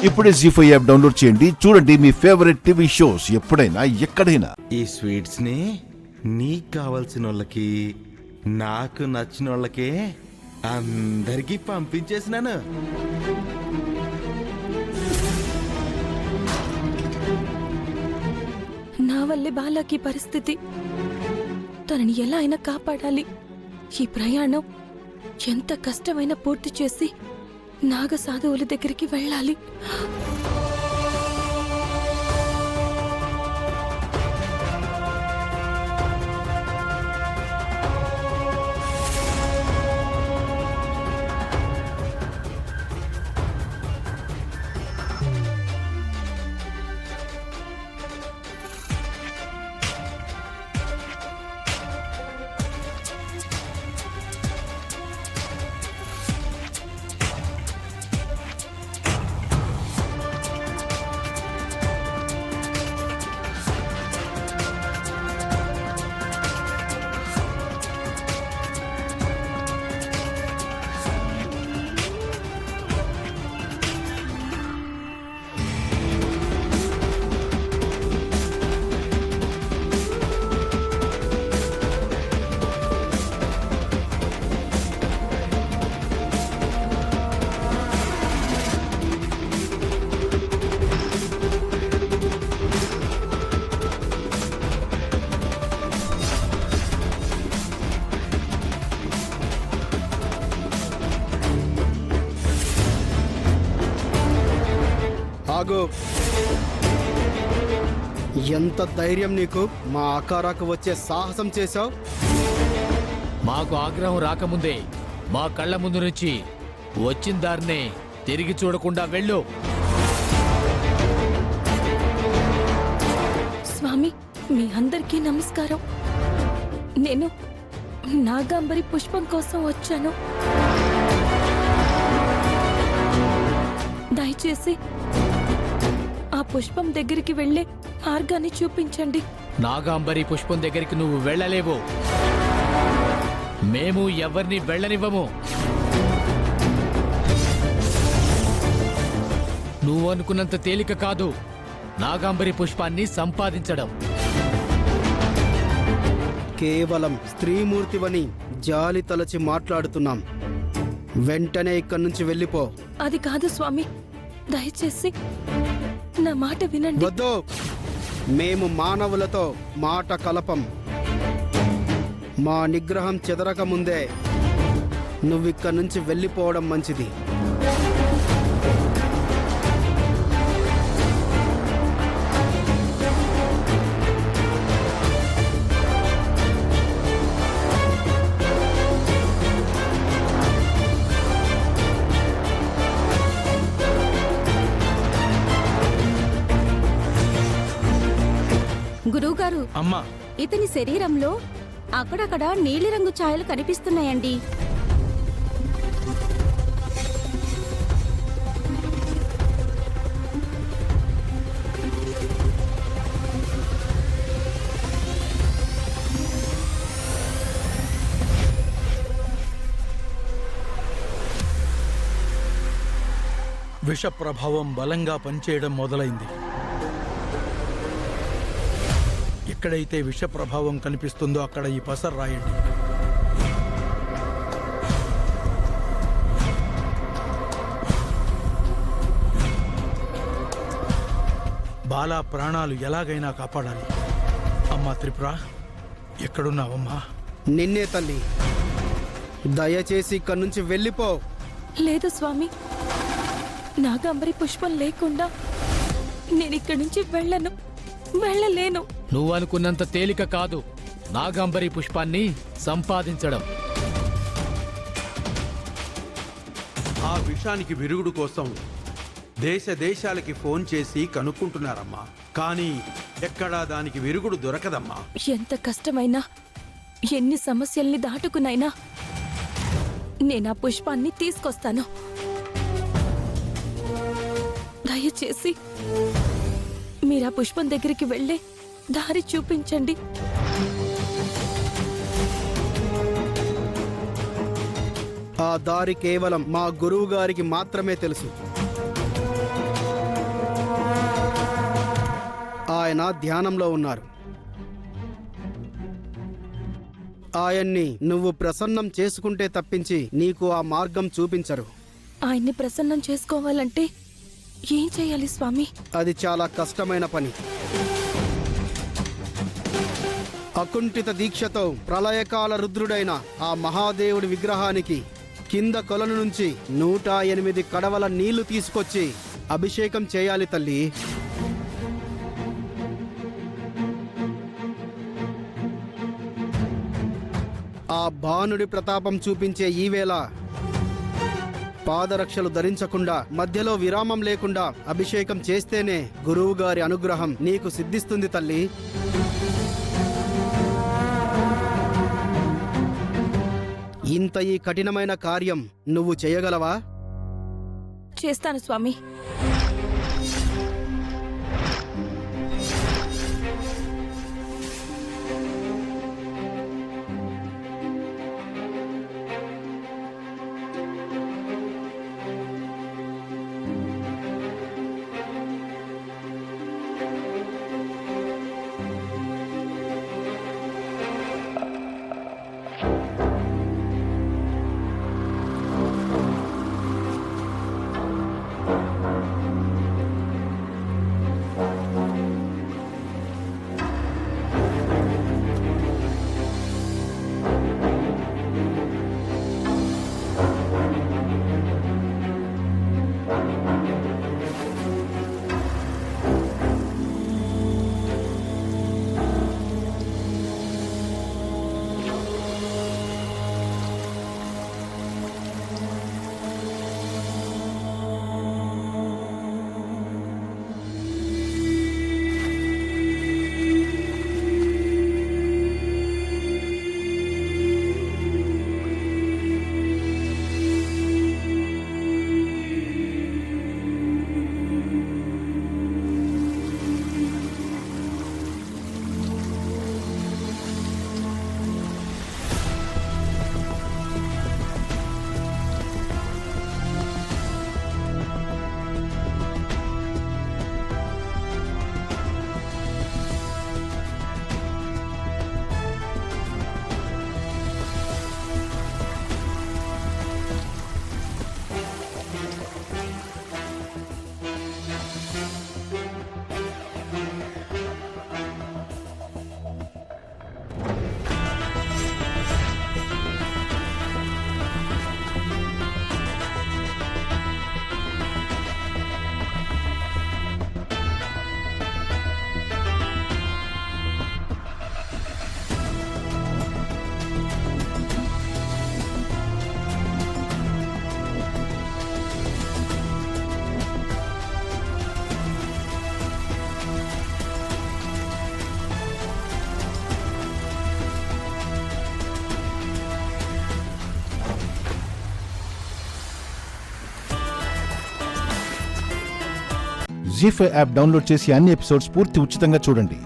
ఇప్పుడే జీ5 app download చేయండి. చూడండి మీ ఫేవరెట్ టీవీ షోస్ ఎప్పుడైనా ఎక్కడైనా. ఈ స్వీట్స్ ని నీకు కావాల్సిన వాళ్ళకి, నాకు నచ్చిన వాళ్ళకే అందరికీ పంపించేసినాను. నా వల్లే బాలాకి పరిస్థితి. తనని ఎలా అయినా కాపాడాలి. ఈ ప్రయాణం ఎంత కష్టమైనా పూర్తి చేసి నాగ సాధువుల దగ్గరికి వెళ్ళాలి. ఆగు! ఎంత ధైర్యం నీకు? మా ఆకారాకు వచ్చే సాహసం చేశావు. మాకు ఆగ్రహం రాకముందే మా కళ్ళ ముందు నుంచి వచ్చిన దారినే తిరిగి చూడకుండా వెళ్ళు. స్వామి, మీ అందరికీ నమస్కారం. నేను నాగాంబరి పుష్పం కోసం వచ్చాను. దయచేసి ఆ పుష్పం దగ్గరికి వెళ్ళే మార్గాన్ని చూపించండి. నాగాంబరి పుష్పం దగ్గరికి నువ్వు వెళ్ళలేవు. మేము ఎవరిని వెళ్ళనివ్వము. నువ్వు అనుకున్నంత తేలిక కాదు నాగాంబరి పుష్పాన్ని సంపాదించడం. కేవలం స్త్రీమూర్తివని జాలి తలచి మాట్లాడుతున్నాం. వెంటనే ఇక్కడి నుంచి వెళ్ళిపో. అది కాదు స్వామి, దయచేసి నా మాట వినండి. వద్దు! మేము మానవులతో మాట కలపం. మా నిగ్రహం చెదరక ముందే నువ్విక్కడి నుంచి వెళ్ళిపోవడం మంచిది. గురువుగారు, అమ్మా, ఇతని శరీరంలో అక్కడక్కడ నీలిరంగు ఛాయలు కనిపిస్తున్నాయండి. విష ప్రభావం బలంగా పనిచేయడం మొదలైంది. ఎక్కడైతే విష ప్రభావం కనిపిస్తుందో అక్కడ ఈ పసరు రాయండి. బాలా ప్రాణాలు ఎలాగైనా కాపాడాలి. అమ్మా త్రిపుర, ఎక్కడున్నావమ్మా? నిన్నే తల్లి, దయచేసి ఇక్కడి నుంచి వెళ్ళిపో. లేదు స్వామి, నాగాంబరి పుష్పం లేకుండా నేనిక్కడి నుంచి వెళ్ళలేను. నువ్వు అనుకున్నంత తేలిక కాదు నాగాంబరి పుష్పాన్ని సంపాదించడం. ఆ విషానికి విరుగుడు కోసం దేశాలకి ఫోన్ చేసి కనుక్కుంటున్నారమ్మా. కానీ ఎక్కడా దానికి విరుగుడు దొరకదమ్మా. ఎంత కష్టమైనా, ఎన్ని సమస్యల్ని దాటుకునైనా నేను ఆ పుష్పాన్ని తీసుకొస్తాను. దయచేసి మీరా పుష్పం దగ్గరికి వెళ్ళే దారి చూపించండి. ఆ దారి కేవలం మా గురువు గారికి మాత్రమే తెలుసు. ఆయన ధ్యానంలో ఉన్నారు. ఆయన్ని నువ్వు ప్రసన్నం చేసుకుంటే తప్పించి నీకు ఆ మార్గం చూపించరు. ఆయన్ని ప్రసన్నం చేసుకోవాలంటే ఏం చేయాలి స్వామి? అది చాలా కష్టమైన పని. అకుంఠిత దీక్షతో ప్రళయకాల రుద్రుడైన ఆ మహాదేవుడి విగ్రహానికి కింద కొలను నుంచి 108 కడవల నీళ్లు తీసుకొచ్చి అభిషేకం చేయాలి తల్లి. ఆ భానుడి ప్రతాపం చూపించే ఈవేళ పాదరక్షలు ధరించకుండా మధ్యలో విరామం లేకుండా అభిషేకం చేస్తేనే గురువుగారి అనుగ్రహం నీకు సిద్ధిస్తుంది తల్లి. ఇంత ఈ కఠినమైన కార్యం నువ్వు చేయగలవా? చేస్తాను స్వామి. జీ5 యాప్ డౌన్లోడ్ చేసి అన్ని ఎపిసోడ్స్ పూర్తి ఉచితంగా చూడండి.